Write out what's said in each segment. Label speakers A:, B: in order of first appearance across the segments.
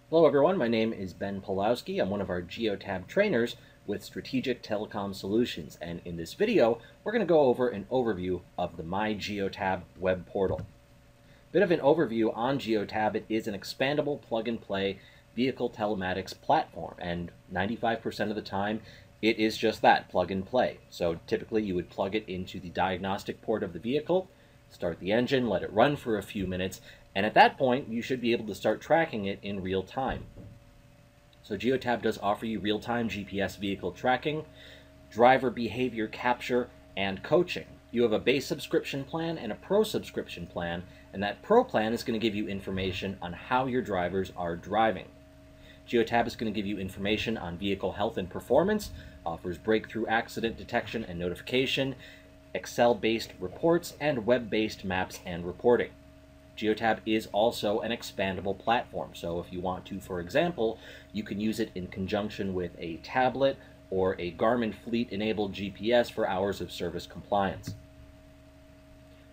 A: Hello everyone, my name is Ben Pulowski. I'm one of our GeoTab trainers with Strategic Telecom Solutions, and in this video we're going to go over an overview of the MyGeotab web portal. Bit of an overview on GeoTab. It is an expandable plug-and-play vehicle telematics platform, and 95% of the time it is just that, plug and play. So typically you would plug it into the diagnostic port of the vehicle, start the engine, let it run for a few minutes, and at that point you should be able to start tracking it in real time. So GeoTab does offer you real-time GPS vehicle tracking, driver behavior capture, and coaching. You have a base subscription plan and a pro subscription plan, and that pro plan is going to give you information on how your drivers are driving. GeoTab is going to give you information on vehicle health and performance, offers breakthrough accident detection and notification, Excel-based reports, and web-based maps and reporting. GeoTab is also an expandable platform, so if you want to, for example, you can use it in conjunction with a tablet or a Garmin fleet-enabled GPS for hours of service compliance.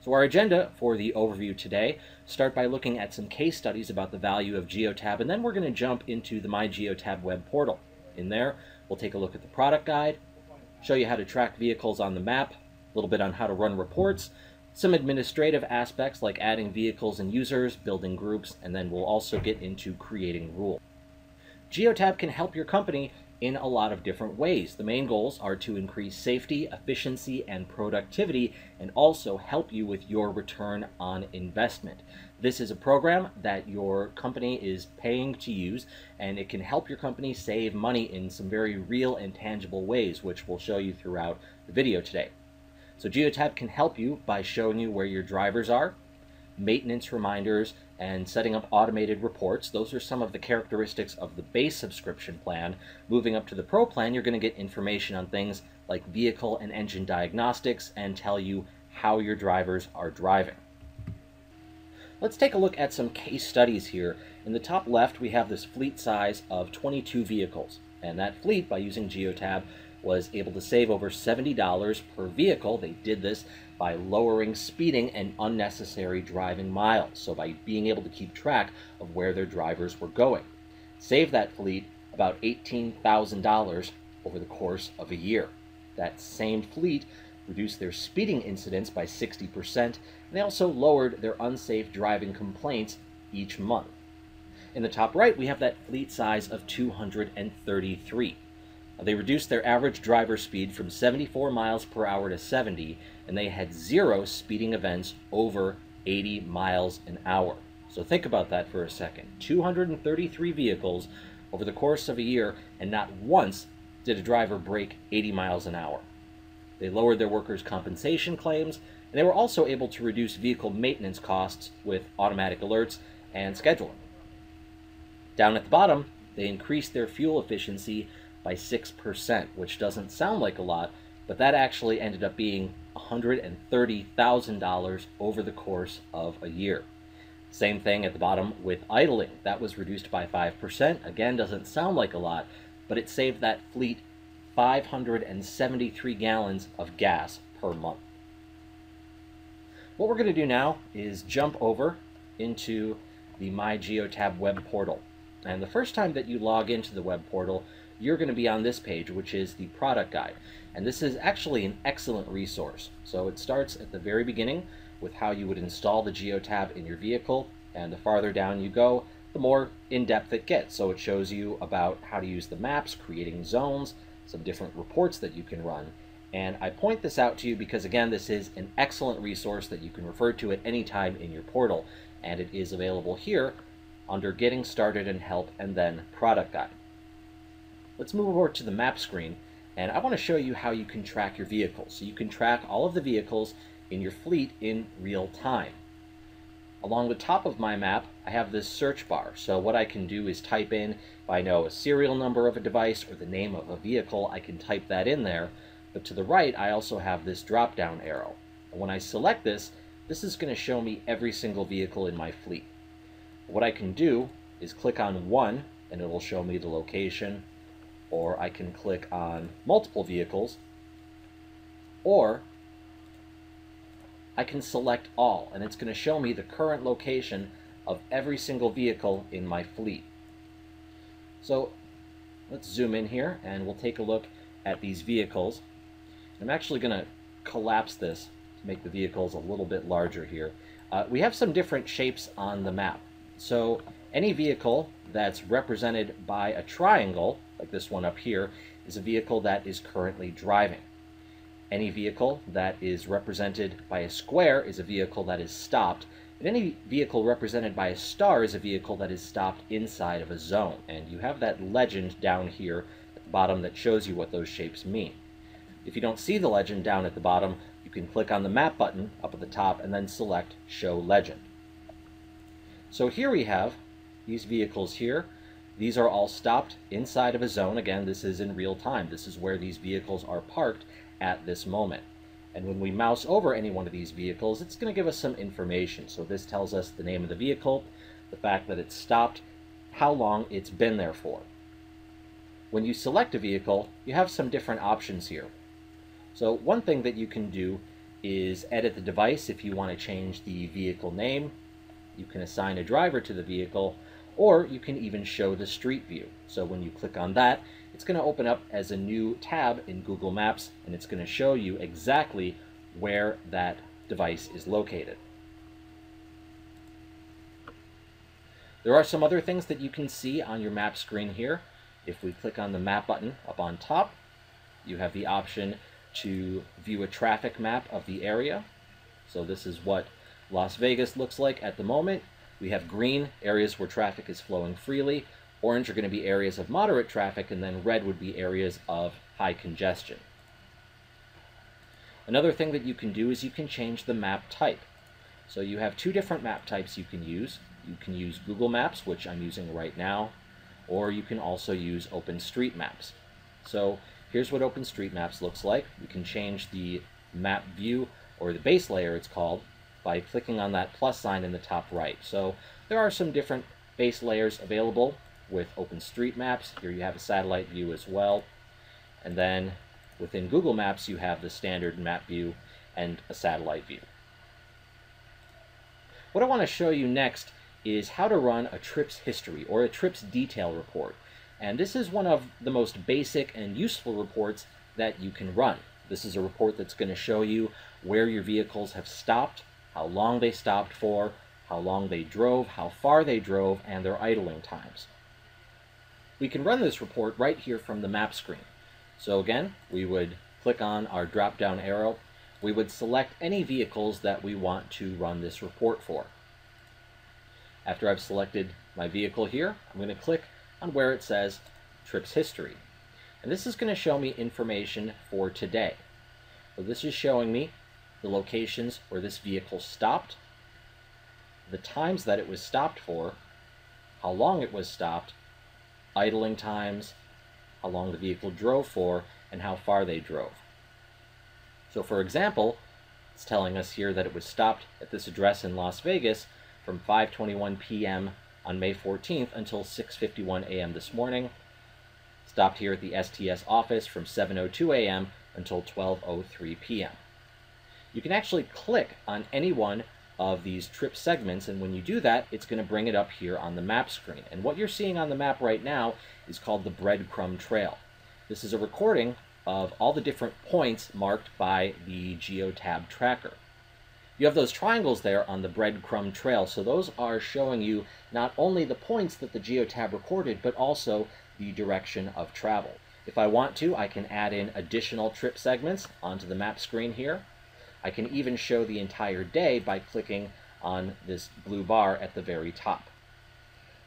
A: So our agenda for the overview today, start by looking at some case studies about the value of GeoTab, and then we're going to jump into the MyGeotab web portal. In there, we'll take a look at the product guide, show you how to track vehicles on the map, a little bit on how to run reports, some administrative aspects like adding vehicles and users, building groups, and then we'll also get into creating rules. GeoTab can help your company in a lot of different ways. The main goals are to increase safety, efficiency, and productivity, and also help you with your return on investment. This is a program that your company is paying to use, and it can help your company save money in some very real and tangible ways, which we'll show you throughout the video today. So GeoTab can help you by showing you where your drivers are, maintenance reminders, and setting up automated reports. Those are some of the characteristics of the base subscription plan. Moving up to the Pro plan, you're going to get information on things like vehicle and engine diagnostics and tell you how your drivers are driving. Let's take a look at some case studies here. In the top left, we have this fleet size of 22 vehicles, and that fleet, by using GeoTab, was able to save over $70 per vehicle. They did this by lowering speeding and unnecessary driving miles, so by being able to keep track of where their drivers were going. Save that fleet about $18,000 over the course of a year. That same fleet reduced their speeding incidents by 60%, and they also lowered their unsafe driving complaints each month. In the top right, we have that fleet size of 233. They reduced their average driver speed from 74 miles per hour to 70, and they had 0 speeding events over 80 miles an hour. So think about that for a second. 233 vehicles over the course of a year, and not once did a driver break 80 miles an hour. They lowered their workers' compensation claims, and they were also able to reduce vehicle maintenance costs with automatic alerts and scheduling. Down at the bottom, they increased their fuel efficiency by 6%, which doesn't sound like a lot, but that actually ended up being $130,000 over the course of a year. Same thing at the bottom with idling. That was reduced by 5%. Again, doesn't sound like a lot, but it saved that fleet 573 gallons of gas per month. What we're going to do now is jump over into the MyGeotab web portal. And the first time that you log into the web portal, you're going to be on this page, which is the product guide. And this is actually an excellent resource. So it starts at the very beginning with how you would install the GeoTab in your vehicle, and the farther down you go, the more in-depth it gets. So it shows you about how to use the maps, creating zones, some different reports that you can run. And I point this out to you because, again, this is an excellent resource that you can refer to at any time in your portal, and it is available here under Getting Started and Help, and then Product Guide. Let's move over to the map screen, and I want to show you how you can track your vehicles. So you can track all of the vehicles in your fleet in real time. Along the top of my map, I have this search bar. So what I can do is type in, if I know a serial number of a device or the name of a vehicle, I can type that in there. But to the right, I also have this drop-down arrow. And when I select this, this is going to show me every single vehicle in my fleet. What I can do is click on one, and it will show me the location, or I can click on multiple vehicles, or I can select all, and it's going to show me the current location of every single vehicle in my fleet. So let's zoom in here and we'll take a look at these vehicles. I'm actually going to collapse this to make the vehicles a little bit larger here. We have some different shapes on the map. So any vehicle that's represented by a triangle, like this one up here, is a vehicle that is currently driving. Any vehicle that is represented by a square is a vehicle that is stopped. And any vehicle represented by a star is a vehicle that is stopped inside of a zone. And you have that legend down here at the bottom that shows you what those shapes mean. If you don't see the legend down at the bottom, you can click on the map button up at the top and then select Show Legend. So here we have these vehicles here. These are all stopped inside of a zone. Again, this is in real time. This is where these vehicles are parked at this moment. And when we mouse over any one of these vehicles, it's going to give us some information. So this tells us the name of the vehicle, the fact that it's stopped, how long it's been there for. When you select a vehicle, you have some different options here. So one thing that you can do is edit the device if you want to change the vehicle name. You can assign a driver to the vehicle, or you can even show the street view. So when you click on that, it's going to open up as a new tab in Google Maps, and it's going to show you exactly where that device is located. There are some other things that you can see on your map screen here. If we click on the map button up on top, you have the option to view a traffic map of the area. So this is what Las Vegas looks like at the moment. We have green, areas where traffic is flowing freely. Orange are going to be areas of moderate traffic, and then red would be areas of high congestion. Another thing that you can do is you can change the map type. So you have two different map types you can use. You can use Google Maps, which I'm using right now, or you can also use OpenStreetMaps. So here's what OpenStreetMaps looks like. We can change the map view, or the base layer it's called, by clicking on that plus sign in the top right. So there are some different base layers available with OpenStreetMaps. Here you have a satellite view as well. And then within Google Maps, you have the standard map view and a satellite view. What I want to show you next is how to run a trip's history, or a trip's detail report. And this is one of the most basic and useful reports that you can run. This is a report that's going to show you where your vehicles have stopped, how long they stopped for, how long they drove, how far they drove, and their idling times. We can run this report right here from the map screen. So again, we would click on our drop-down arrow. We would select any vehicles that we want to run this report for. After I've selected my vehicle here, I'm going to click on where it says Trips History. And this is going to show me information for today. So this is showing me the locations where this vehicle stopped, the times that it was stopped for, how long it was stopped, idling times, how long the vehicle drove for, and how far they drove. So for example, it's telling us here that it was stopped at this address in Las Vegas from 5:21 p.m. on May 14th until 6:51 a.m. this morning. Stopped here at the STS office from 7:02 a.m. until 12:03 p.m. You can actually click on any one of these trip segments, and when you do that, it's going to bring it up here on the map screen. And what you're seeing on the map right now is called the breadcrumb trail. This is a recording of all the different points marked by the GeoTab tracker. You have those triangles there on the breadcrumb trail, so those are showing you not only the points that the GeoTab recorded, but also the direction of travel. If I want to, I can add in additional trip segments onto the map screen here. I can even show the entire day by clicking on this blue bar at the very top.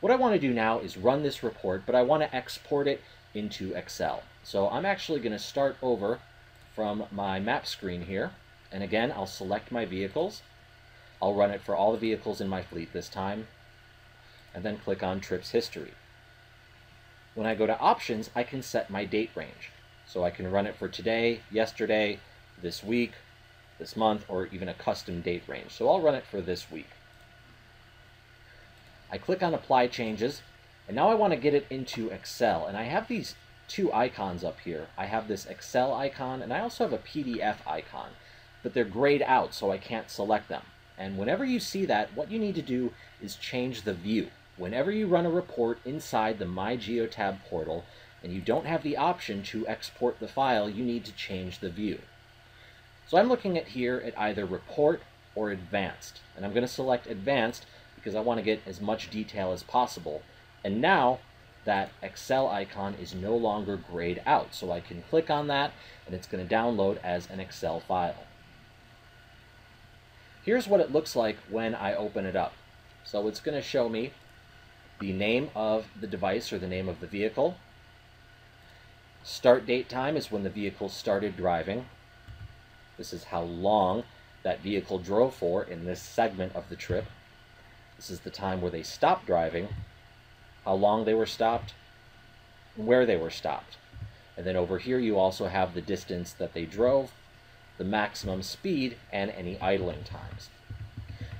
A: What I want to do now is run this report, but I want to export it into Excel. So I'm actually going to start over from my map screen here. And again, I'll select my vehicles. I'll run it for all the vehicles in my fleet this time, and then click on Trips History. When I go to Options, I can set my date range. So I can run it for today, yesterday, this week, this month, or even a custom date range. So I'll run it for this week. I click on Apply Changes, and now I want to get it into Excel. And I have these two icons up here. I have this Excel icon, and I also have a PDF icon, but they're grayed out, so I can't select them. And whenever you see that, what you need to do is change the view. whenever you run a report inside the MyGeotab portal and you don't have the option to export the file, you need to change the view. So I'm looking at here at either Report or Advanced, and I'm going to select Advanced because I want to get as much detail as possible. And now that Excel icon is no longer grayed out, so I can click on that and it's going to download as an Excel file. Here's what it looks like when I open it up. So it's going to show me the name of the device or the name of the vehicle. Start date time is when the vehicle started driving. This is how long that vehicle drove for in this segment of the trip. This is the time where they stopped driving, how long they were stopped, and where they were stopped. And then over here you also have the distance that they drove, the maximum speed, and any idling times.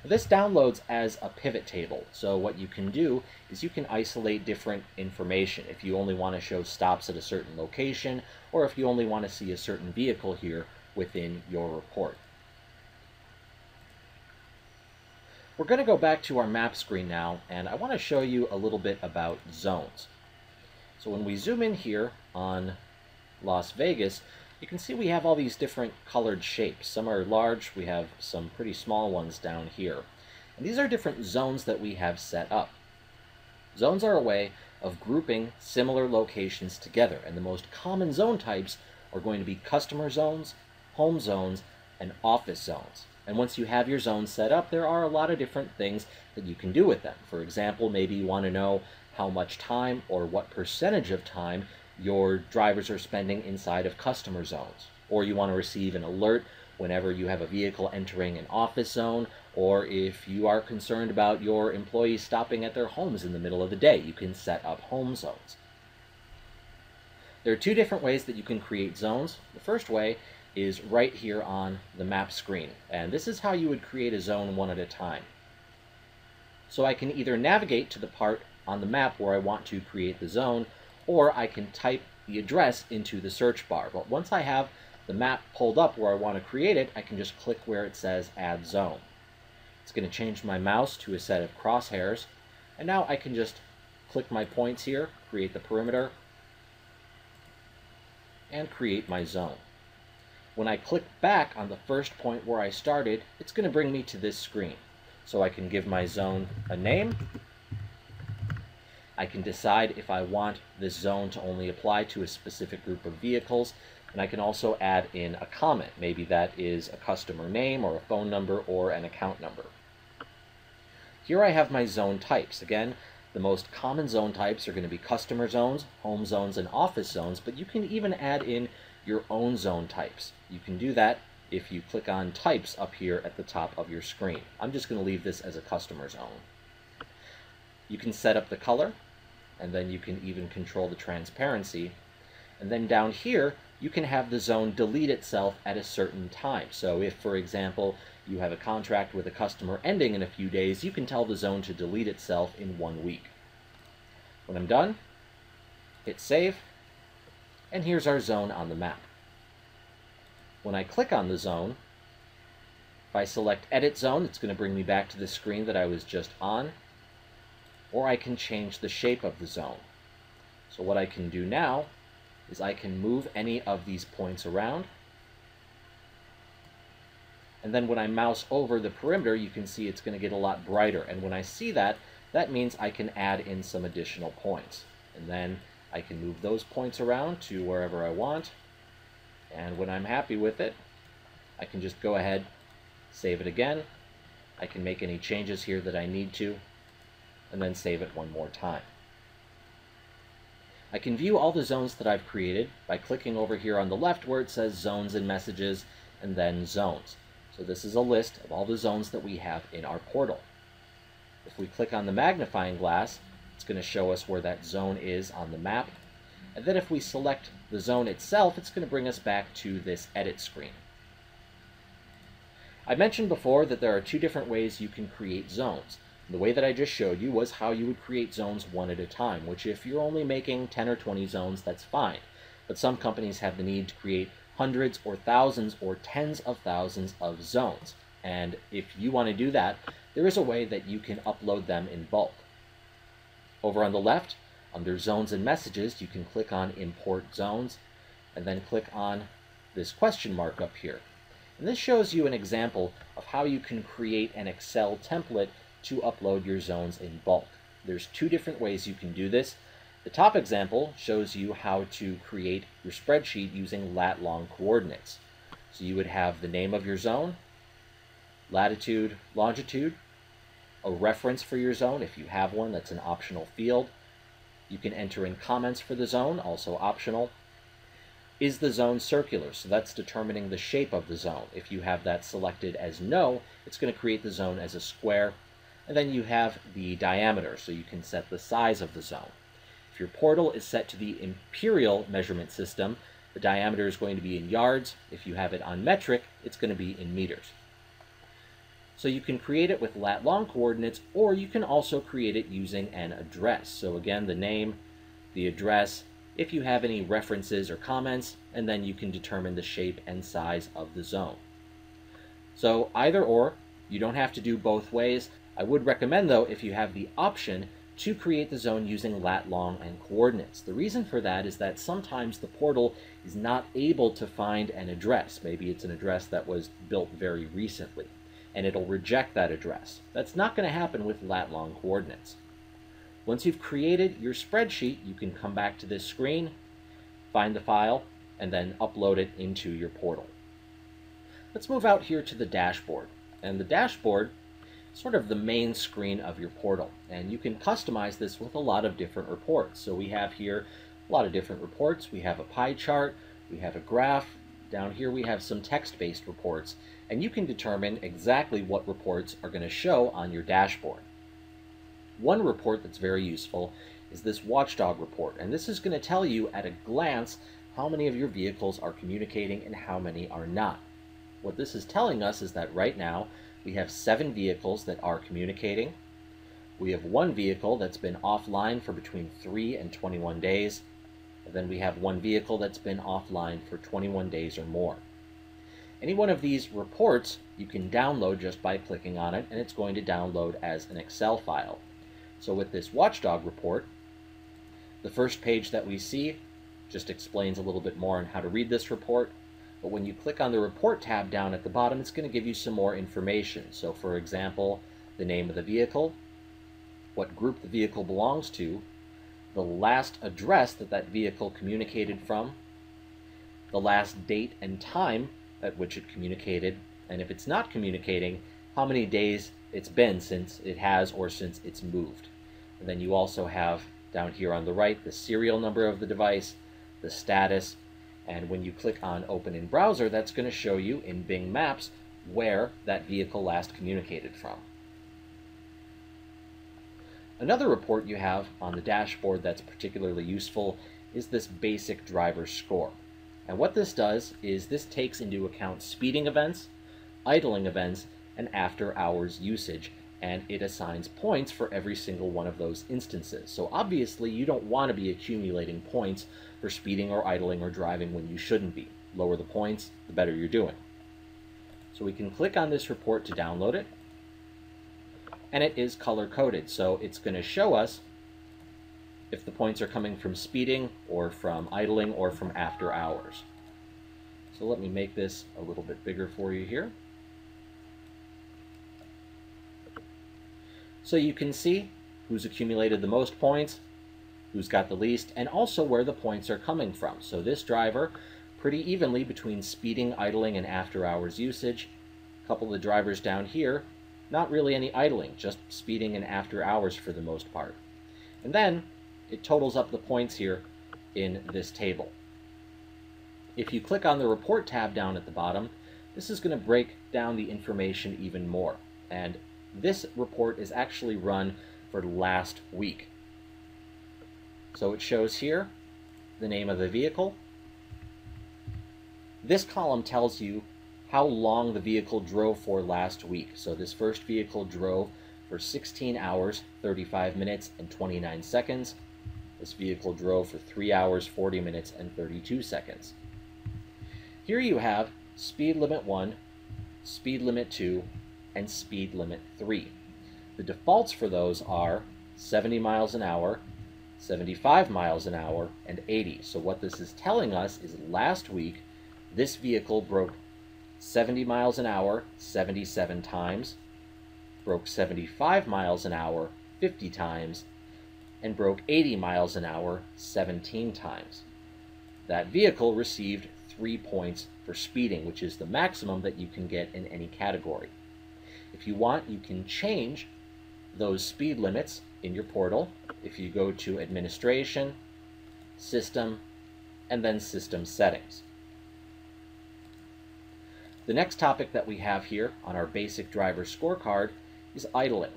A: This downloads as a pivot table, so what you can do is you can isolate different information if you only want to show stops at a certain location, or if you only want to see a certain vehicle here within your report. We're going to go back to our map screen now, and I want to show you a little bit about zones. So when we zoom in here on Las Vegas, you can see we have all these different colored shapes. Some are large, we have some pretty small ones down here. And these are different zones that we have set up. Zones are a way of grouping similar locations together, and the most common zone types are going to be customer zones, home zones, and office zones. And once you have your zones set up, there are a lot of different things that you can do with them. For example, maybe you want to know how much time or what percentage of time your drivers are spending inside of customer zones. Or you want to receive an alert whenever you have a vehicle entering an office zone, or if you are concerned about your employees stopping at their homes in the middle of the day, you can set up home zones. There are two different ways that you can create zones. The first way is right here on the map screen, and this is how you would create a zone one at a time. So I can either navigate to the part on the map where I want to create the zone, or I can type the address into the search bar. But once I have the map pulled up where I want to create it, I can just click where it says Add Zone. It's going to change my mouse to a set of crosshairs, and now I can just click my points here, create the perimeter, and create my zone. When I click back on the first point where I started, it's going to bring me to this screen. So I can give my zone a name. I can decide if I want this zone to only apply to a specific group of vehicles, and I can also add in a comment. Maybe that is a customer name or a phone number or an account number. Here I have my zone types. Again, the most common zone types are going to be customer zones, home zones, and office zones, but you can even add in your own zone types. You can do that if you click on Types up here at the top of your screen. I'm just going to leave this as a customer zone. You can set up the color, and then you can even control the transparency. And then down here, you can have the zone delete itself at a certain time. So if, for example, you have a contract with a customer ending in a few days, you can tell the zone to delete itself in 1 week. When I'm done, hit Save, and here's our zone on the map. When I click on the zone, if I select Edit Zone, it's going to bring me back to the screen that I was just on, or I can change the shape of the zone. So what I can do now is I can move any of these points around, and then when I mouse over the perimeter, you can see it's going to get a lot brighter, and when I see that, that means I can add in some additional points. And then I can move those points around to wherever I want, and when I'm happy with it, I can just go ahead, save it again. I can make any changes here that I need to, and then save it one more time. I can view all the zones that I've created by clicking over here on the left where it says Zones and Messages, and then Zones. So this is a list of all the zones that we have in our portal. If we click on the magnifying glass, it's going to show us where that zone is on the map. And then if we select the zone itself, it's going to bring us back to this edit screen. I mentioned before that there are two different ways you can create zones. The way that I just showed you was how you would create zones one at a time, which if you're only making 10 or 20 zones, that's fine. But some companies have the need to create hundreds or thousands or tens of thousands of zones. And if you want to do that, there is a way that you can upload them in bulk. Over on the left, under Zones and Messages, you can click on Import Zones, and then click on this question mark up here. And this shows you an example of how you can create an Excel template to upload your zones in bulk. There's two different ways you can do this. The top example shows you how to create your spreadsheet using lat-long coordinates. So you would have the name of your zone, latitude, longitude, a reference for your zone if you have one, that's an optional field. You can enter in comments for the zone, also optional. Is the zone circular? So that's determining the shape of the zone. If you have that selected as no, it's going to create the zone as a square. And then you have the diameter, so you can set the size of the zone. If your portal is set to the imperial measurement system, the diameter is going to be in yards. If you have it on metric, it's going to be in meters. So you can create it with lat-long coordinates, or you can also create it using an address. So again, the name, the address, if you have any references or comments, and then you can determine the shape and size of the zone. So either or, you don't have to do both ways. I would recommend, though, if you have the option, to create the zone using lat-long and coordinates. The reason for that is that sometimes the portal is not able to find an address. Maybe it's an address that was built very recently, and it'll reject that address. That's not going to happen with lat-long coordinates. Once you've created your spreadsheet, you can come back to this screen, find the file, and then upload it into your portal. Let's move out here to the dashboard. And the dashboard is sort of the main screen of your portal. And you can customize this with a lot of different reports. So we have here a lot of different reports. We have a pie chart, we have a graph. Down here we have some text-based reports. And you can determine exactly what reports are going to show on your dashboard. One report that's very useful is this watchdog report, and this is going to tell you at a glance how many of your vehicles are communicating and how many are not. What this is telling us is that right now we have 7 vehicles that are communicating. We have 1 vehicle that's been offline for between 3 and 21 days, and then we have 1 vehicle that's been offline for 21 days or more. Any one of these reports you can download just by clicking on it, and it's going to download as an Excel file. So with this watchdog report, the first page that we see just explains a little bit more on how to read this report. But when you click on the report tab down at the bottom, it's going to give you some more information. So for example, the name of the vehicle, what group the vehicle belongs to, the last address that that vehicle communicated from, the last date and time at which it communicated, and if it's not communicating, how many days it's been since it has or since it's moved. And then you also have down here on the right the serial number of the device, the status, and when you click on Open in Browser, that's going to show you in Bing Maps where that vehicle last communicated from. Another report you have on the dashboard that's particularly useful is this basic driver score. And what this does is this takes into account speeding events, idling events, and after-hours usage, and it assigns points for every single one of those instances. So obviously you don't want to be accumulating points for speeding or idling or driving when you shouldn't be. Lower the points, the better you're doing. So we can click on this report to download it, and it is color-coded, so it's going to show us if the points are coming from speeding or from idling or from after hours. So let me make this a little bit bigger for you here. So you can see who's accumulated the most points, who's got the least, and also where the points are coming from. So this driver, pretty evenly between speeding, idling, and after-hours usage. A couple of the drivers down here, not really any idling, just speeding and after hours for the most part. And then it totals up the points here in this table. If you click on the Report tab down at the bottom, this is going to break down the information even more. And this report is actually run for last week. So it shows here the name of the vehicle. This column tells you how long the vehicle drove for last week. So this first vehicle drove for 16 hours, 35 minutes, and 29 seconds. This vehicle drove for 3 hours, 40 minutes, and 32 seconds. Here you have speed limit 1, speed limit 2, and speed limit 3. The defaults for those are 70 miles an hour, 75 miles an hour, and 80. So what this is telling us is last week, this vehicle broke 70 miles an hour 77 times, broke 75 miles an hour 50 times, and broke 80 miles an hour 17 times. That vehicle received 3 points for speeding, which is the maximum that you can get in any category. If you want, you can change those speed limits in your portal. If you go to Administration, System, and then System Settings. The next topic that we have here on our basic driver scorecard is idling.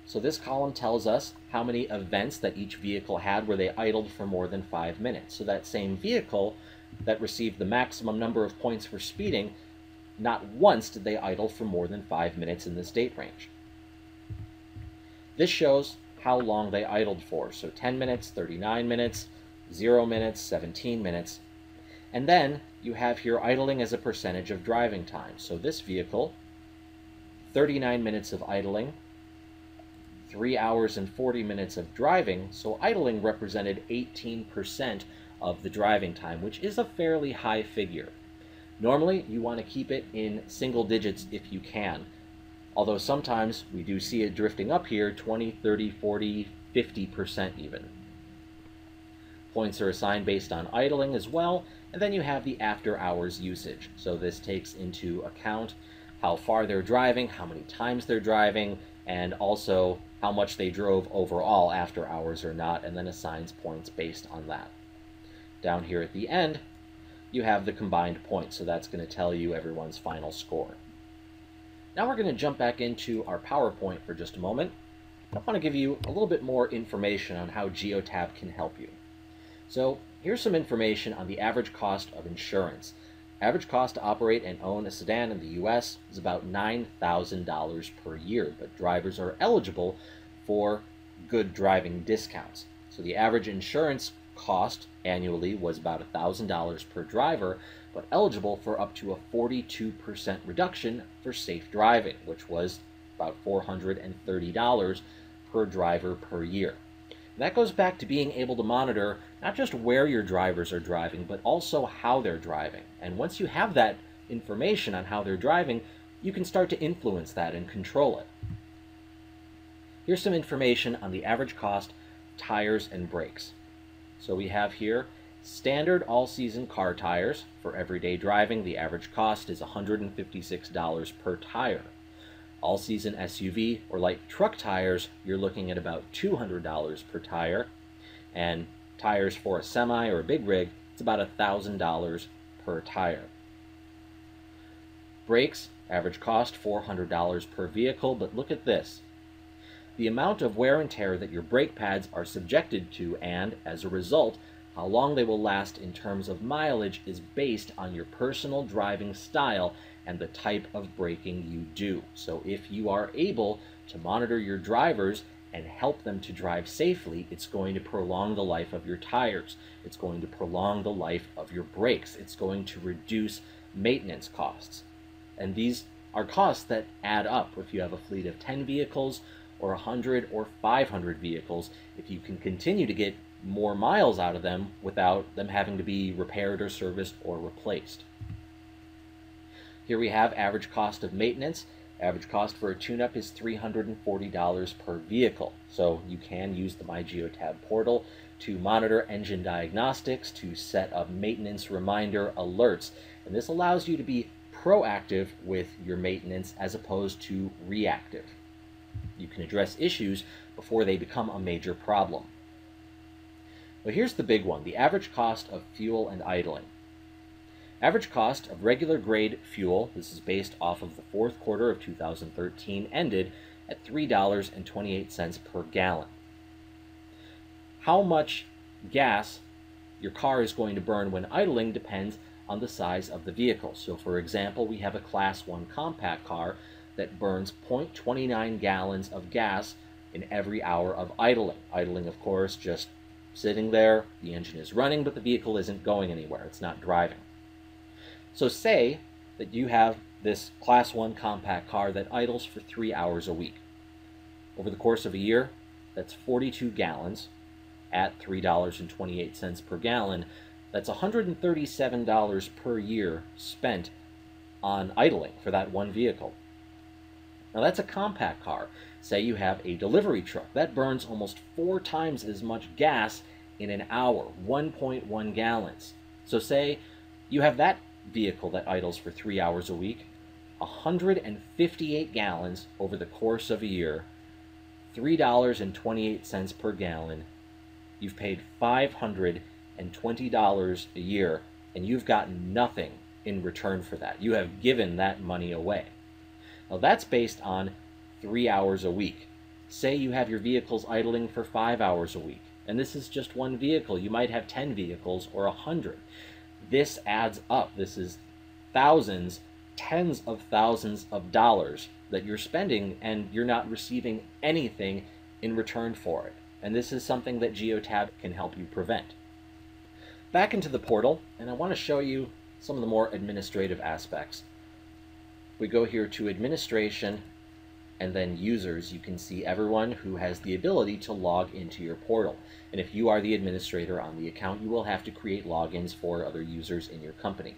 A: So this column tells us how many events that each vehicle had where they idled for more than 5 minutes. So that same vehicle that received the maximum number of points for speeding, not once did they idle for more than 5 minutes in this date range. This shows how long they idled for. So 10 minutes, 39 minutes, 0 minutes, 17 minutes. And then you have here idling as a percentage of driving time. So this vehicle, 39 minutes of idling, 3 hours and 40 minutes of driving. So idling represented 18% of the driving time, which is a fairly high figure. Normally, you want to keep it in single digits if you can. Although sometimes we do see it drifting up here, 20, 30, 40, 50% even. Points are assigned based on idling as well, and then you have the after hours usage. So this takes into account how far they're driving, how many times they're driving, and also how much they drove overall after hours or not, and then assigns points based on that. Down here at the end, you have the combined points, so that's going to tell you everyone's final score. Now we're going to jump back into our PowerPoint for just a moment. I want to give you a little bit more information on how GeoTab can help you. So here's some information on the average cost of insurance. Average cost to operate and own a sedan in the US is about $9,000 per year, but drivers are eligible for good driving discounts. So the average insurance cost annually was about $1,000 per driver, but eligible for up to a 42% reduction for safe driving, which was about $430 per driver per year. And that goes back to being able to monitor not just where your drivers are driving, but also how they're driving. And once you have that information on how they're driving, you can start to influence that and control it. Here's some information on the average cost of tires and brakes. So we have here standard all-season car tires. For everyday driving, the average cost is $156 per tire. All-season SUV or light truck tires, you're looking at about $200 per tire. And tires for a semi or a big rig, it's about $1,000 per tire. Brakes, average cost $400 per vehicle, but look at this. The amount of wear and tear that your brake pads are subjected to, and as a result, how long they will last in terms of mileage, is based on your personal driving style and the type of braking you do. So if you are able to monitor your drivers and help them to drive safely, it's going to prolong the life of your tires. It's going to prolong the life of your brakes. It's going to reduce maintenance costs. And these are costs that add up. If you have a fleet of 10 vehicles or 100 or 500 vehicles, if you can continue to get more miles out of them without them having to be repaired or serviced or replaced. Here we have average cost of maintenance. Average cost for a tune-up is $340 per vehicle. So you can use the MyGeotab portal to monitor engine diagnostics, to set up maintenance reminder alerts. And this allows you to be proactive with your maintenance as opposed to reactive. You can address issues before they become a major problem. But here's the big one, the average cost of fuel and idling. Average cost of regular grade fuel, this is based off of the fourth quarter of 2013, ended at $3.28 per gallon. How much gas your car is going to burn when idling depends on the size of the vehicle. So for example, we have a Class 1 compact car that burns 0.29 gallons of gas in every hour of idling. Idling, of course, just sitting there, the engine is running, but the vehicle isn't going anywhere, it's not driving. So say that you have this Class 1 compact car that idles for 3 hours a week. Over the course of a year, That's 42 gallons at $3.28 per gallon. That's $137 per year spent on idling for that one vehicle. Now that's a compact car. Say you have a delivery truck. That burns almost 4 times as much gas in an hour, 1.1 gallons. So say you have that vehicle that idles for 3 hours a week, 158 gallons over the course of a year, $3.28 per gallon. You've paid $520 a year, and you've gotten nothing in return for that. You have given that money away. Now that's based on 3 hours a week. Say you have your vehicles idling for 5 hours a week, and this is just one vehicle. You might have 10 vehicles or 100. This adds up. This is thousands, tens of thousands of dollars that you're spending, and you're not receiving anything in return for it. And this is something that GeoTab can help you prevent. Back into the portal, and I want to show you some of the more administrative aspects. We go here to Administration and then Users. You can see everyone who has the ability to log into your portal. And if you are the administrator on the account, you will have to create logins for other users in your company.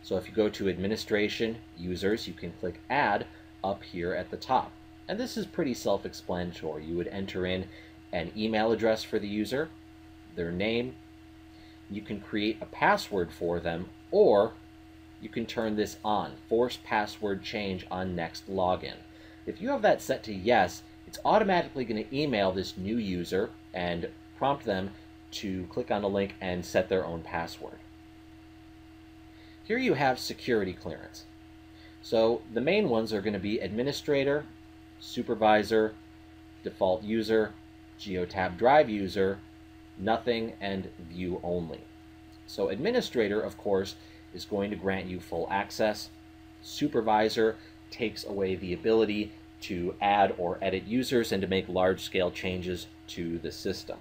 A: So if you go to Administration, Users, you can click Add up here at the top. And this is pretty self-explanatory. You would enter in an email address for the user, their name. You can create a password for them, or you can turn this on, force password change on next login. If you have that set to yes, it's automatically going to email this new user and prompt them to click on a link and set their own password. Here you have security clearance. So the main ones are going to be administrator, supervisor, default user, GeoTab drive user, nothing, and view only. So administrator, of course, is going to grant you full access. Supervisor takes away the ability to add or edit users and to make large-scale changes to the system.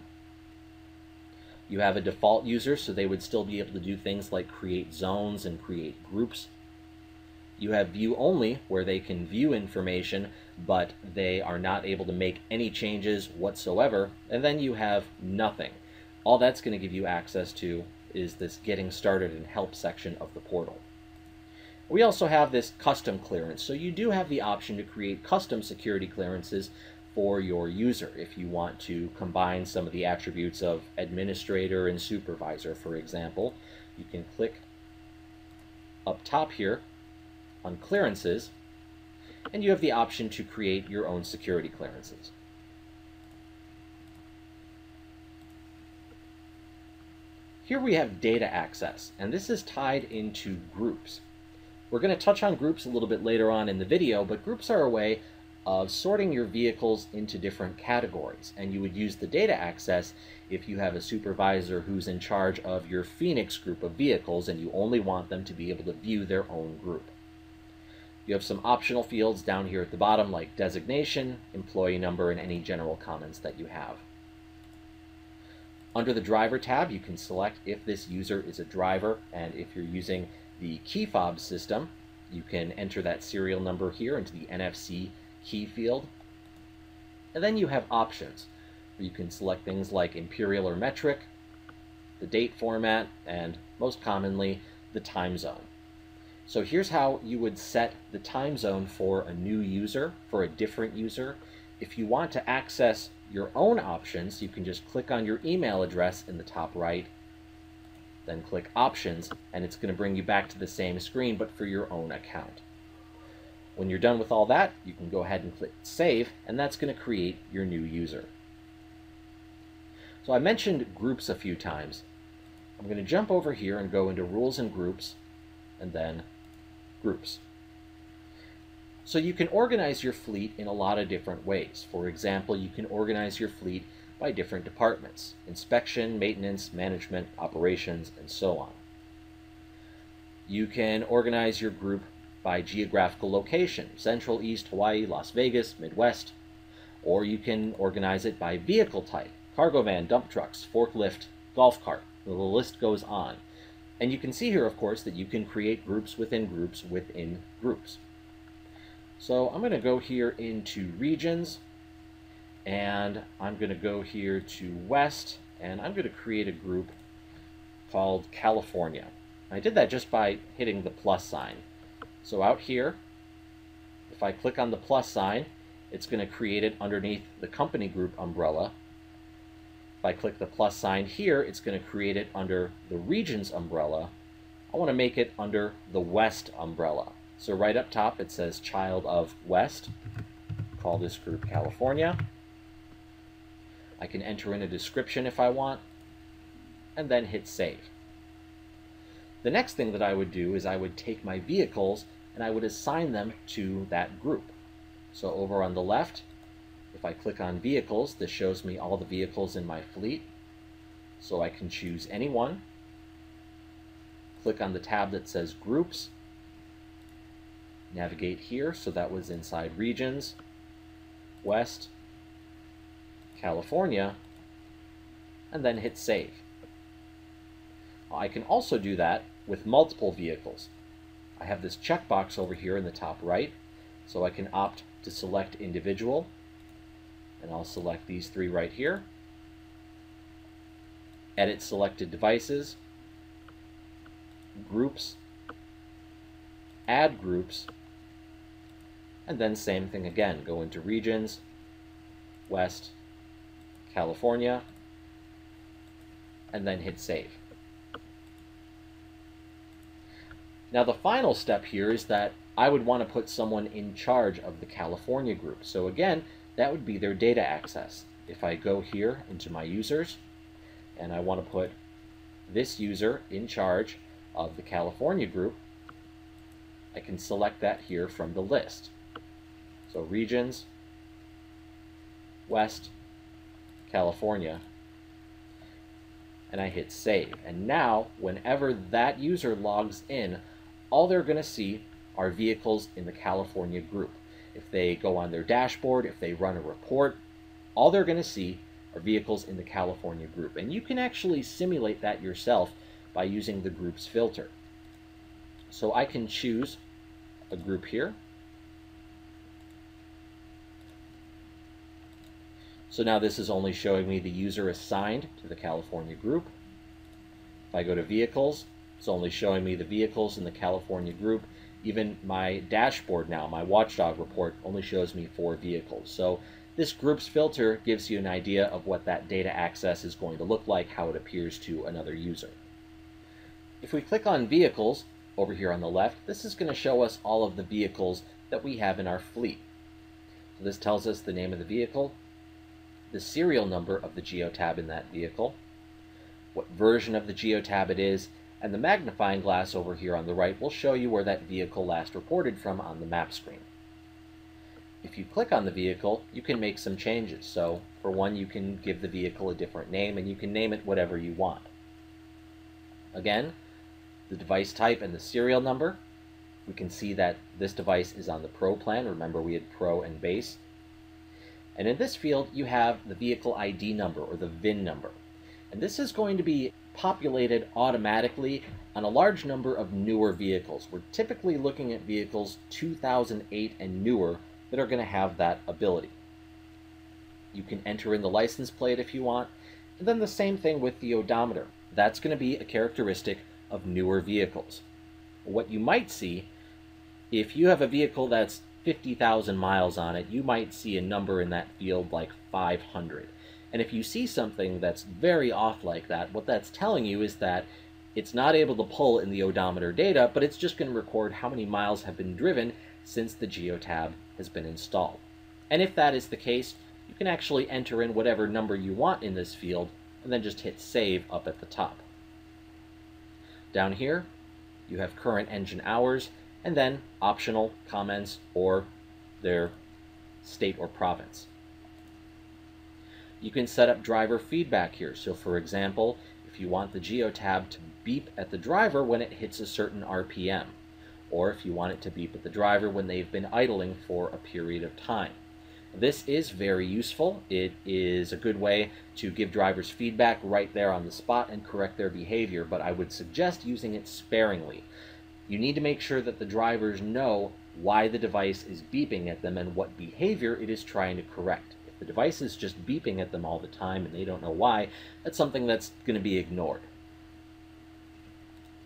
A: You have a default user, so they would still be able to do things like create zones and create groups. You have view only, where they can view information, but they are not able to make any changes whatsoever. And then you have nothing. All that's going to give you access to is this Getting Started and Help section of the portal. We also have this custom clearance, so you do have the option to create custom security clearances for your user if you want to combine some of the attributes of administrator and supervisor, for example. You can click up top here on Clearances, and you have the option to create your own security clearances. Here we have data access, and this is tied into groups. We're going to touch on groups a little bit later on in the video, but groups are a way of sorting your vehicles into different categories, and you would use the data access if you have a supervisor who's in charge of your Phoenix group of vehicles and you only want them to be able to view their own group. You have some optional fields down here at the bottom like designation, employee number, and any general comments that you have. Under the Driver tab, you can select if this user is a driver, and if you're using the key fob system, you can enter that serial number here into the NFC key field. And then you have options, where you can select things like imperial or metric, the date format, and most commonly, the time zone. So here's how you would set the time zone for a new user, for a different user. If you want to access your own options, you can just click on your email address in the top right, then click Options, and it's going to bring you back to the same screen, but for your own account. When you're done with all that, you can go ahead and click Save, and that's going to create your new user. So I mentioned groups a few times. I'm going to jump over here and go into Rules and Groups, and then Groups. So you can organize your fleet in a lot of different ways. For example, you can organize your fleet by different departments: inspection, maintenance, management, operations, and so on. You can organize your group by geographical location: Central, East, Hawaii, Las Vegas, Midwest. Or you can organize it by vehicle type: cargo van, dump trucks, forklift, golf cart. The list goes on. And you can see here, of course, that you can create groups within groups within groups. So I'm going to go here into Regions, And I'm going to go here to West, and I'm going to create a group called California. I did that just by hitting the plus sign. So out here, if I click on the plus sign, it's going to create it underneath the company group umbrella. If I click the plus sign here, it's going to create it under the regions umbrella. I want to make it under the West umbrella. So right up top it says Child of West. Call this group California. I can enter in a description if I want, and then hit save. The next thing that I would do is I would take my vehicles and I would assign them to that group. So over on the left, if I click on vehicles, this shows me all the vehicles in my fleet. So I can choose any one, click on the tab that says groups, navigate here, so that was inside regions, West, California, and then hit save. I can also do that with multiple vehicles. I have this checkbox over here in the top right, so I can opt to select individual, and I'll select these three right here. Edit selected devices, groups, add groups, and then same thing again. Go into regions, West, California, and then hit save. Now the final step here is that I would want to put someone in charge of the California group. So again, that would be their data access. If I go here into my users, and I want to put this user in charge of the California group, I can select that here from the list. So regions, West, California, and I hit save. And now, whenever that user logs in, all they're going to see are vehicles in the California group. If they go on their dashboard, if they run a report, all they're going to see are vehicles in the California group. And you can actually simulate that yourself by using the groups filter. So I can choose a group here. So now this is only showing me the user assigned to the California group. If I go to vehicles, it's only showing me the vehicles in the California group. Even my dashboard now, my watchdog report, only shows me 4 vehicles. So this groups filter gives you an idea of what that data access is going to look like, how it appears to another user. If we click on vehicles over here on the left, this is going to show us all of the vehicles that we have in our fleet. So this tells us the name of the vehicle, the serial number of the geotab in that vehicle, what version of the geotab it is, and the magnifying glass over here on the right will show you where that vehicle last reported from on the map screen. If you click on the vehicle, you can make some changes. So for one, you can give the vehicle a different name, and you can name it whatever you want. Again, the device type and the serial number. We can see that this device is on the Pro plan. Remember, we had Pro and Base. And in this field, you have the vehicle ID number, or the VIN number. And this is going to be populated automatically on a large number of newer vehicles. We're typically looking at vehicles 2008 and newer that are going to have that ability. You can enter in the license plate if you want, and then the same thing with the odometer. That's going to be a characteristic of newer vehicles. What you might see, if you have a vehicle that's 50,000 miles on it, you might see a number in that field like 500. And if you see something that's very off like that, what that's telling you is that it's not able to pull in the odometer data, but it's just going to record how many miles have been driven since the geotab has been installed. And if that is the case, you can actually enter in whatever number you want in this field, and then just hit save up at the top. Down here, you have current engine hours, and then optional comments or their state or province. You can set up driver feedback here. So for example, if you want the geotab to beep at the driver when it hits a certain RPM, or if you want it to beep at the driver when they've been idling for a period of time. This is very useful. It is a good way to give drivers feedback right there on the spot and correct their behavior, but I would suggest using it sparingly. You need to make sure that the drivers know why the device is beeping at them and what behavior it is trying to correct. If the device is just beeping at them all the time and they don't know why, that's something that's going to be ignored.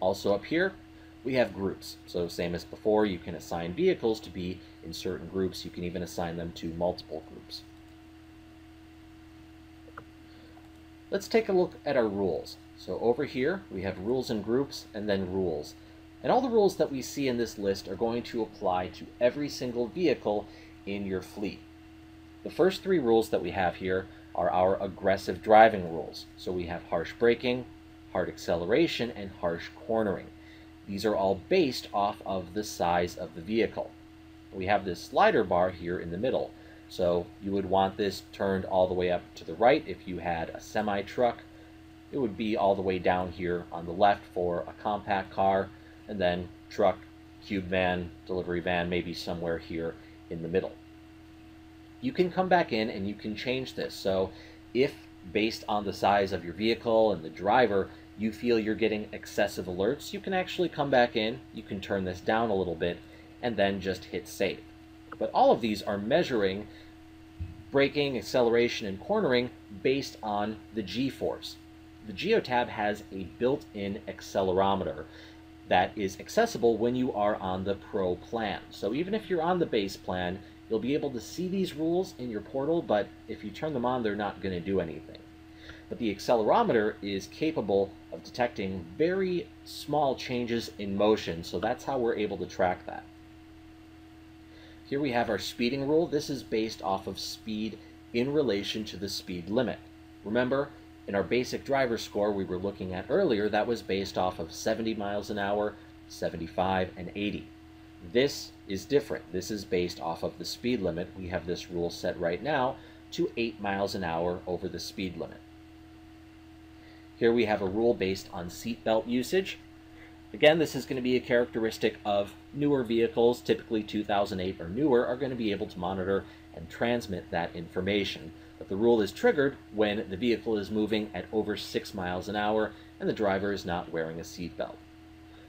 A: Also up here, we have groups. So same as before, you can assign vehicles to be in certain groups. You can even assign them to multiple groups. Let's take a look at our rules. So over here, we have rules and groups and then rules. And all the rules that we see in this list are going to apply to every single vehicle in your fleet. The first three rules that we have here are our aggressive driving rules. So we have harsh braking, hard acceleration, and harsh cornering. These are all based off of the size of the vehicle. We have this slider bar here in the middle. So you would want this turned all the way up to the right if you had a semi-truck. It would be all the way down here on the left for a compact car, and then truck, cube van, delivery van, maybe somewhere here in the middle. You can come back in and you can change this. So if, based on the size of your vehicle and the driver, you feel you're getting excessive alerts, you can actually come back in, you can turn this down a little bit, and then just hit save. But all of these are measuring braking, acceleration, and cornering based on the G-force. The GeoTab has a built-in accelerometer that is accessible when you are on the Pro plan. So even if you're on the base plan, you'll be able to see these rules in your portal, but if you turn them on, they're not going to do anything. But the accelerometer is capable of detecting very small changes in motion, so that's how we're able to track that. Here we have our speeding rule. This is based off of speed in relation to the speed limit. Remember, in our basic driver score we were looking at earlier, that was based off of 70 miles an hour, 75, and 80. This is different. This is based off of the speed limit. We have this rule set right now to 8 miles an hour over the speed limit. Here we have a rule based on seatbelt usage. Again, this is going to be a characteristic of newer vehicles, typically 2008 or newer, are going to be able to monitor and transmit that information. But the rule is triggered when the vehicle is moving at over 6 miles an hour and the driver is not wearing a seatbelt.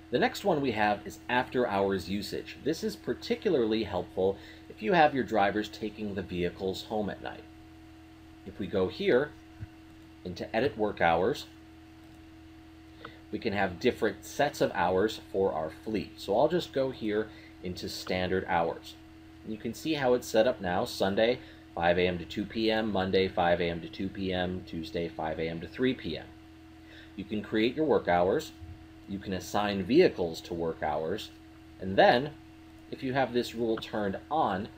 A: The next one we have is after-hours usage. This is particularly helpful if you have your drivers taking the vehicles home at night. If we go here into Edit Work Hours, we can have different sets of hours for our fleet. So I'll just go here into Standard Hours. And you can see how it's set up now. Sunday, 5 a.m. to 2 p.m., Monday, 5 a.m. to 2 p.m., Tuesday, 5 a.m. to 3 p.m. You can create your work hours. You can assign vehicles to work hours. And then, if you have this rule turned on,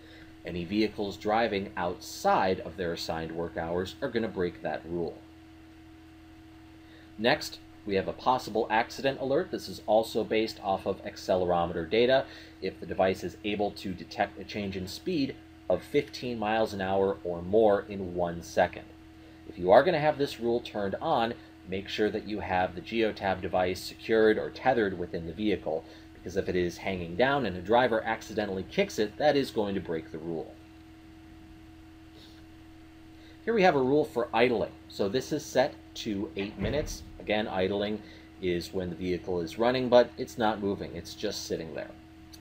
A: any vehicles driving outside of their assigned work hours are going to break that rule. Next, we have a possible accident alert. This is also based off of accelerometer data. If the device is able to detect a change in speed of 15 miles an hour or more in 1 second. If you are going to have this rule turned on, make sure that you have the GeoTab device secured or tethered within the vehicle, because if it is hanging down and a driver accidentally kicks it, that is going to break the rule. Here we have a rule for idling. So this is set to 8 minutes. Again, idling is when the vehicle is running, but it's not moving. It's just sitting there.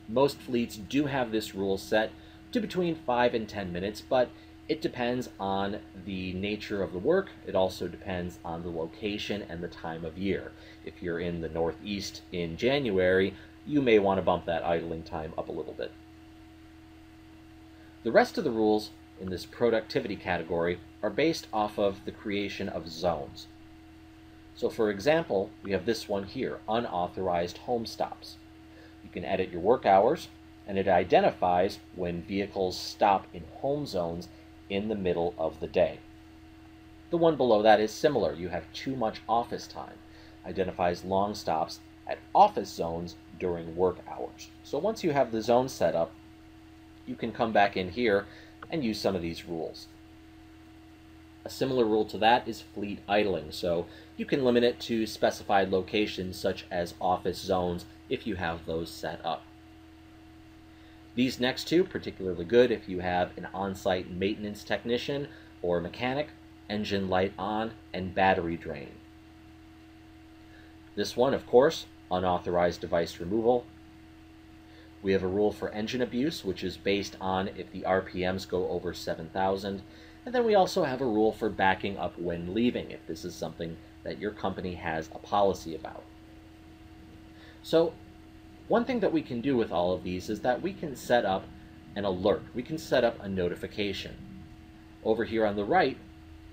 A: Most fleets do have this rule set to between 5 and 10 minutes, but it depends on the nature of the work. It also depends on the location and the time of year. If you're in the Northeast in January, you may want to bump that idling time up a little bit. The rest of the rules in this productivity category are based off of the creation of zones. So for example, we have this one here, unauthorized home stops. You can edit your work hours, and it identifies when vehicles stop in home zones in the middle of the day. The one below that is similar. You have too much office time. Identifies long stops at office zones during work hours. So once you have the zone set up, you can come back in here and use some of these rules. A similar rule to that is fleet idling, so you can limit it to specified locations such as office zones if you have those set up. These next two, particularly good if you have an on-site maintenance technician or mechanic, engine light on, and battery drain. This one, of course, unauthorized device removal. We have a rule for engine abuse, which is based on if the RPMs go over 7,000. And then we also have a rule for backing up when leaving, if this is something that your company has a policy about. So one thing that we can do with all of these is that we can set up an alert. We can set up a notification. Over here on the right,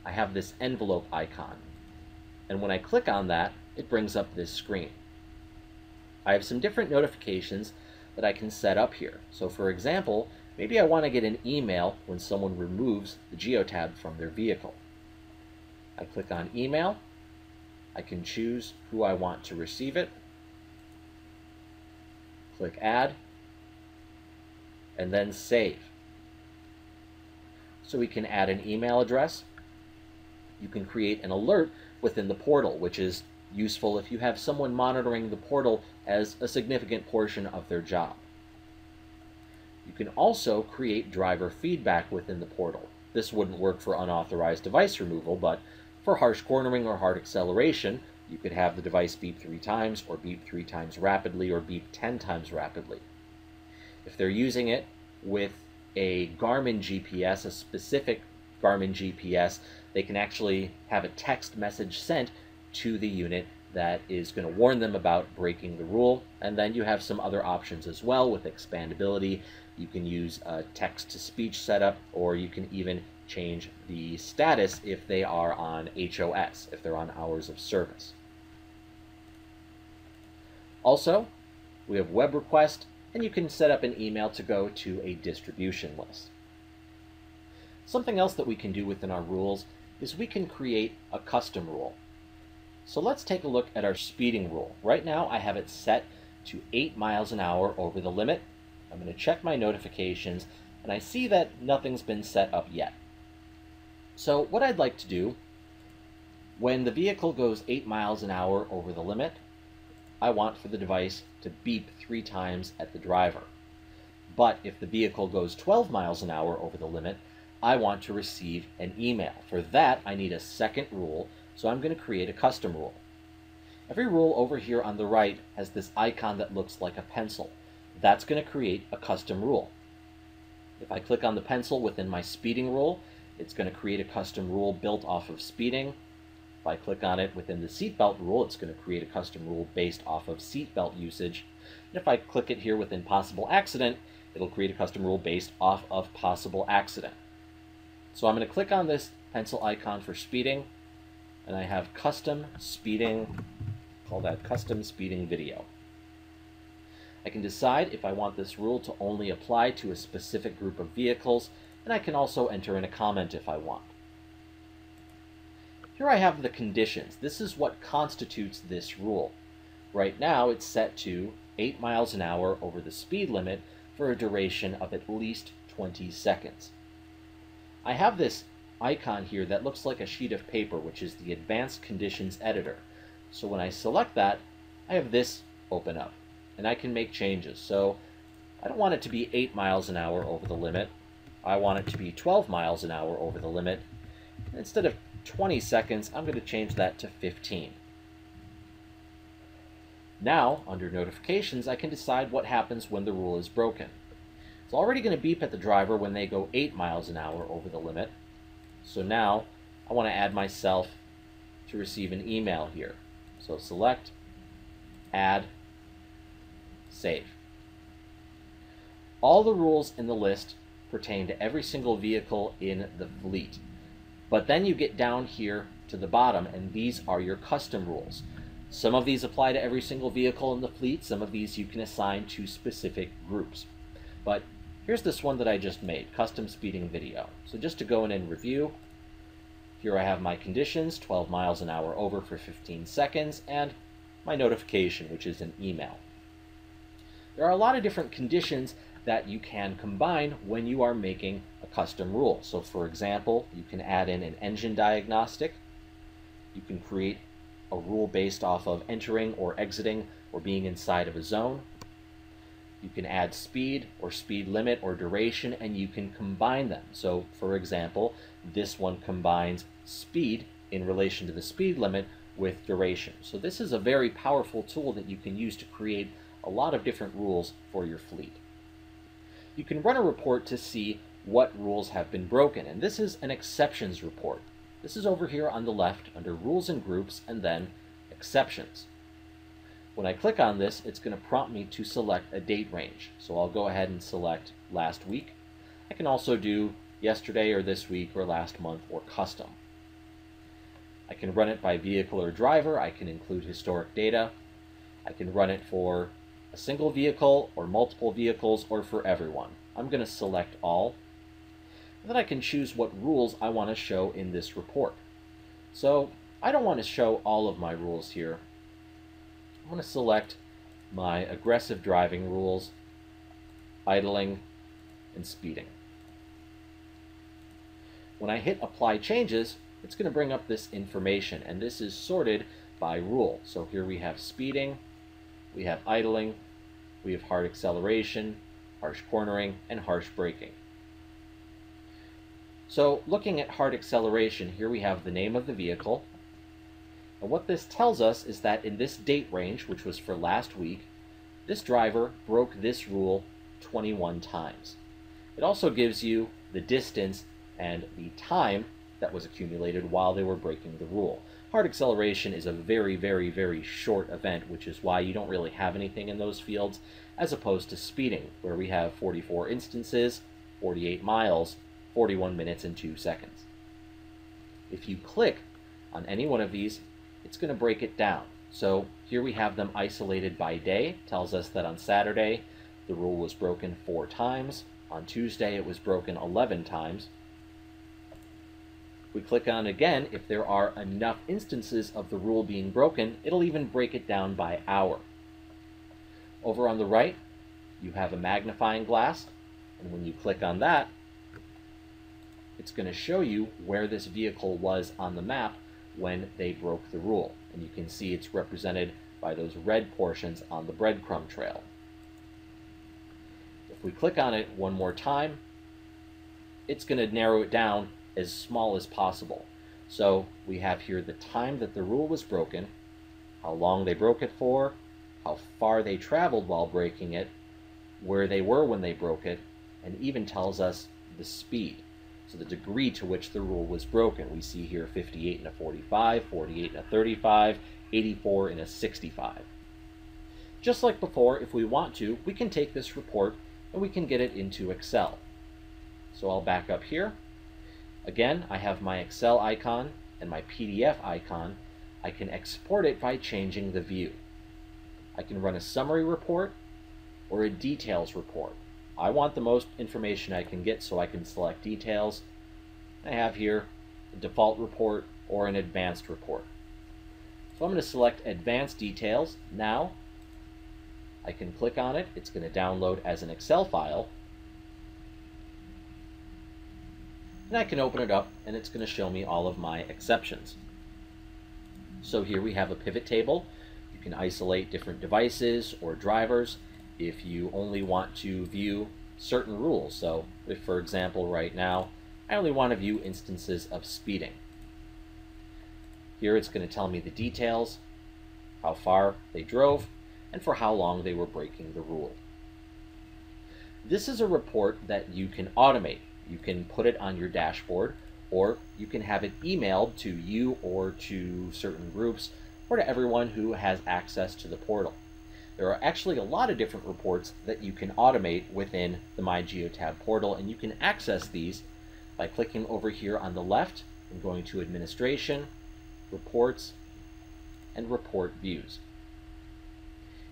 A: I have this envelope icon. And when I click on that, it brings up this screen. I have some different notifications that I can set up here. So for example, maybe I want to get an email when someone removes the geotab from their vehicle. I click on email. I can choose who I want to receive it. Click add, and then save. So we can add an email address. You can create an alert within the portal, which is useful if you have someone monitoring the portal as a significant portion of their job. You can also create driver feedback within the portal. This wouldn't work for unauthorized device removal, but for harsh cornering or hard acceleration, you could have the device beep 3 times, or beep 3 times rapidly, or beep 10 times rapidly. If they're using it with a Garmin GPS, a specific Garmin GPS, they can actually have a text message sent to the unit that is going to warn them about breaking the rule. And then you have some other options as well with expandability. You can use a text-to-speech setup, or you can even change the status if they are on HOS, if they're on hours of service. Also, we have web request, and you can set up an email to go to a distribution list. Something else that we can do within our rules is we can create a custom rule. So let's take a look at our speeding rule. Right now I have it set to 8 miles an hour over the limit. I'm going to check my notifications, and I see that nothing's been set up yet. So what I'd like to do, when the vehicle goes 8 miles an hour over the limit, I want for the device to beep 3 times at the driver. But if the vehicle goes 12 miles an hour over the limit, I want to receive an email. For that, I need a second rule, so I'm going to create a custom rule. Every rule over here on the right has this icon that looks like a pencil. That's going to create a custom rule. If I click on the pencil within my speeding rule, it's going to create a custom rule built off of speeding. If I click on it within the seatbelt rule, it's going to create a custom rule based off of seatbelt usage. And if I click it here within possible accident, it'll create a custom rule based off of possible accident. So I'm going to click on this pencil icon for speeding, and I have custom speeding, call that custom speeding video. I can decide if I want this rule to only apply to a specific group of vehicles, and I can also enter in a comment if I want. Here I have the conditions. This is what constitutes this rule. Right now it's set to 8 miles an hour over the speed limit for a duration of at least 20 seconds. I have this icon here that looks like a sheet of paper, which is the Advanced Conditions Editor. So when I select that, I have this open up, and I can make changes. So I don't want it to be 8 miles an hour over the limit. I want it to be 12 miles an hour over the limit. And instead of 20 seconds, I'm going to change that to 15. Now, under notifications, I can decide what happens when the rule is broken. It's already going to beep at the driver when they go 8 miles an hour over the limit. So now I want to add myself to receive an email here. So select, add, save. All the rules in the list pertain to every single vehicle in the fleet. But then you get down here to the bottom, and these are your custom rules. Some of these apply to every single vehicle in the fleet. Some of these you can assign to specific groups. But here's this one that I just made, custom speeding video. So just to go in and review, here I have my conditions, 12 miles an hour over for 15 seconds, and my notification, which is an email. There are a lot of different conditions that you can combine when you are making a custom rule. So for example, you can add in an engine diagnostic. You can create a rule based off of entering or exiting or being inside of a zone. You can add speed or speed limit or duration, and you can combine them. So for example, this one combines speed in relation to the speed limit with duration. So this is a very powerful tool that you can use to create a lot of different rules for your fleet. You can run a report to see what rules have been broken, and this is an exceptions report. This is over here on the left under Rules and Groups and then Exceptions. When I click on this, it's going to prompt me to select a date range. So I'll go ahead and select last week. I can also do yesterday or this week or last month or custom. I can run it by vehicle or driver. I can include historic data. I can run it for a single vehicle or multiple vehicles or for everyone. I'm going to select all. And then I can choose what rules I want to show in this report. So I don't want to show all of my rules here. I'm going to select my aggressive driving rules, idling, and speeding. When I hit Apply Changes, it's going to bring up this information, and this is sorted by rule. So here we have speeding, we have idling, we have hard acceleration, harsh cornering, and harsh braking. So looking at hard acceleration, here we have the name of the vehicle. And what this tells us is that in this date range, which was for last week, this driver broke this rule 21 times. It also gives you the distance and the time that was accumulated while they were breaking the rule. Hard acceleration is a very, very, very short event, which is why you don't really have anything in those fields, as opposed to speeding, where we have 44 instances, 48 miles, 41 minutes and 2 seconds. If you click on any one of these, it's going to break it down. So here we have them isolated by day. Tells us that on Saturday the rule was broken 4 times. On Tuesday it was broken 11 times. If we click on it again, if there are enough instances of the rule being broken, it'll even break it down by hour. Over on the right, you have a magnifying glass, and when you click on that, it's going to show you where this vehicle was on the map when they broke the rule. And you can see it's represented by those red portions on the breadcrumb trail. If we click on it one more time, it's going to narrow it down as small as possible. So we have here the time that the rule was broken, how long they broke it for, how far they traveled while breaking it, where they were when they broke it, and even tells us the speed. So the degree to which the rule was broken. We see here 58 in a 45, 48 in a 35, 84 in a 65. Just like before, if we want to, we can take this report and we can get it into Excel. So I'll back up here. Again, I have my Excel icon and my PDF icon. I can export it by changing the view. I can run a summary report or a details report. I want the most information I can get, so I can select details. I have here a default report or an advanced report. So I'm going to select advanced details. Now I can click on it. It's going to download as an Excel file. And I can open it up and it's going to show me all of my exceptions. So here we have a pivot table. You can isolate different devices or drivers if you only want to view certain rules. So if, for example, right now, I only want to view instances of speeding. Here it's going to tell me the details, how far they drove, and for how long they were breaking the rule. This is a report that you can automate. You can put it on your dashboard, or you can have it emailed to you or to certain groups, or to everyone who has access to the portal. There are actually a lot of different reports that you can automate within the MyGeotab portal, and you can access these by clicking over here on the left and going to Administration, Reports, and Report Views.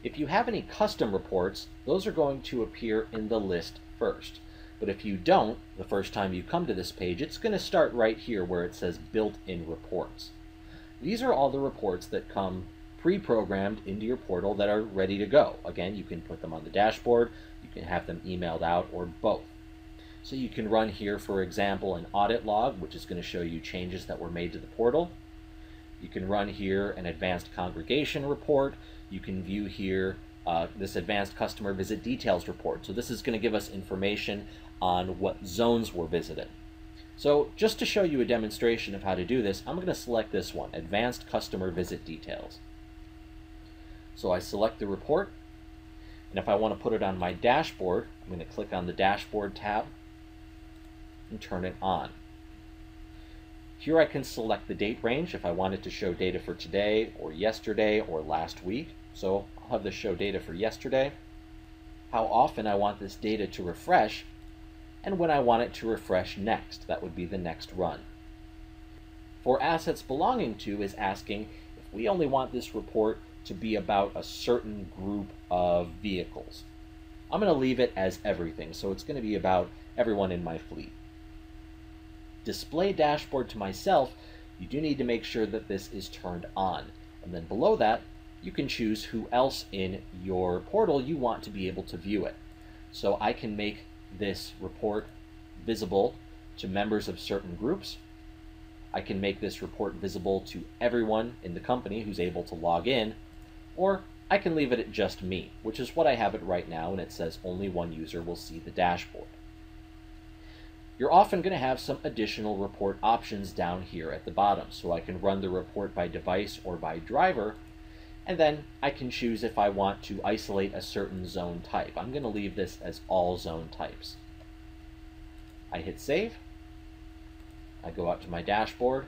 A: If you have any custom reports, those are going to appear in the list first. But if you don't, the first time you come to this page, it's going to start right here where it says Built-in Reports. These are all the reports that come pre-programmed into your portal that are ready to go. Again, you can put them on the dashboard, you can have them emailed out, or both. So you can run here, for example, an audit log, which is going to show you changes that were made to the portal. You can run here an advanced congregation report. You can view here this advanced customer visit details report. So this is going to give us information on what zones were visited. So just to show you a demonstration of how to do this, I'm going to select this one, Advanced Customer Visit Details. So I select the report, And if I want to put it on my dashboard, I'm going to click on the Dashboard tab and turn it on. Here I can select the date range if I wanted to show data for today or yesterday or last week. So I'll have this show data for yesterday, how often I want this data to refresh, and when I want it to refresh next. That would be the next run. For assets belonging to is asking if we only want this report to be about a certain group of vehicles. I'm going to leave it as everything, so it's going to be about everyone in my fleet. Display dashboard to myself, you do need to make sure that this is turned on. And then below that, you can choose who else in your portal you want to be able to view it. So I can make this report visible to members of certain groups. I can make this report visible to everyone in the company who's able to log in, or I can leave it at just me, which is what I have it right now, and it says only one user will see the dashboard. You're often going to have some additional report options down here at the bottom, so I can run the report by device or by driver, and then I can choose if I want to isolate a certain zone type. I'm going to leave this as all zone types. I hit save, I go out to my dashboard,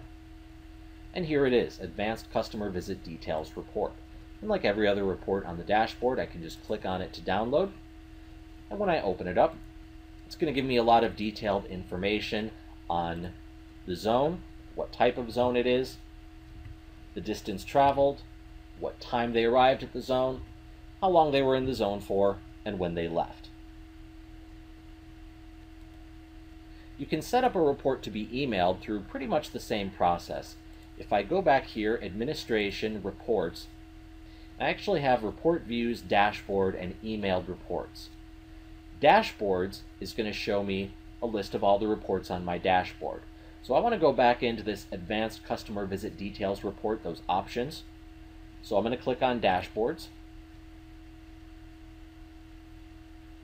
A: and here it is, Advanced Customer Visit Details Report. And like every other report on the dashboard, I can just click on it to download, and when I open it up, it's going to give me a lot of detailed information on the zone, what type of zone it is, the distance traveled, what time they arrived at the zone, how long they were in the zone for, and when they left. You can set up a report to be emailed through pretty much the same process. If I go back here, Administration, Reports, I actually have Report Views, Dashboard, and Emailed Reports. Dashboards is going to show me a list of all the reports on my dashboard. So I want to go back into this Advanced Customer Visit Details Report, those options. So I'm going to click on Dashboards.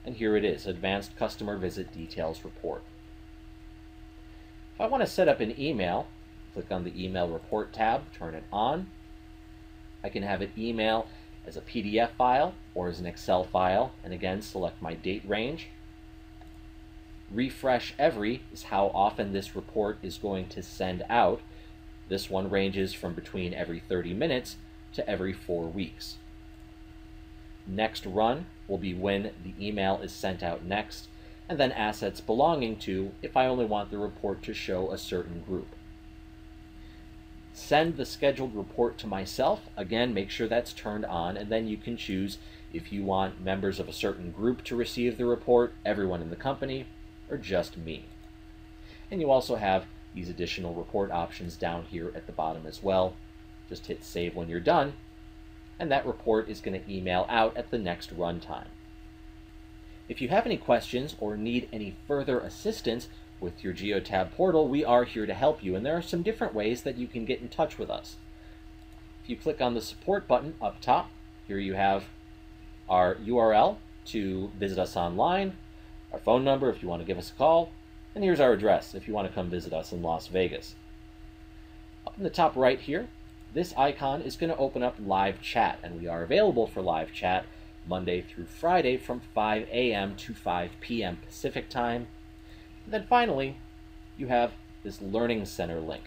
A: And here it is, Advanced Customer Visit Details Report. If I want to set up an email, click on the Email Report tab, turn it on. I can have it email as a PDF file or as an Excel file, and again select my date range. Refresh every is how often this report is going to send out. This one ranges from between every 30 minutes to every 4 weeks. Next run will be when the email is sent out next, and then assets belonging to if I only want the report to show a certain group. Send the scheduled report to myself. Again, make sure that's turned on, and then you can choose if you want members of a certain group to receive the report, everyone in the company, or just me. And you also have these additional report options down here at the bottom as well. Just hit save when you're done, and that report is going to email out at the next runtime. If you have any questions or need any further assistance with your GeoTab portal, we are here to help you, and there are some different ways that you can get in touch with us. If you click on the support button up top, here you have our URL to visit us online, our phone number if you want to give us a call, and here's our address if you want to come visit us in Las Vegas. Up in the top right here, this icon is going to open up live chat, and we are available for live chat Monday through Friday from 5 a.m. to 5 p.m. Pacific time. And then finally, you have this Learning Center link.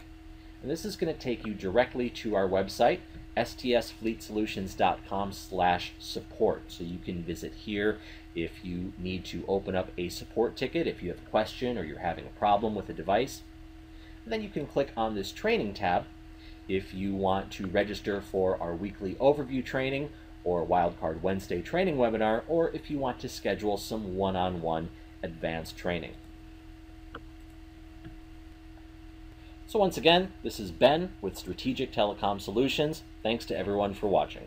A: And this is going to take you directly to our website, stsfleetsolutions.com/support. So you can visit here if you need to open up a support ticket, if you have a question or you're having a problem with a device. And then you can click on this training tab if you want to register for our weekly overview training or Wildcard Wednesday training webinar, or if you want to schedule some one-on-one advanced training. So once again, this is Ben with Strategic Telecom Solutions. Thanks to everyone for watching.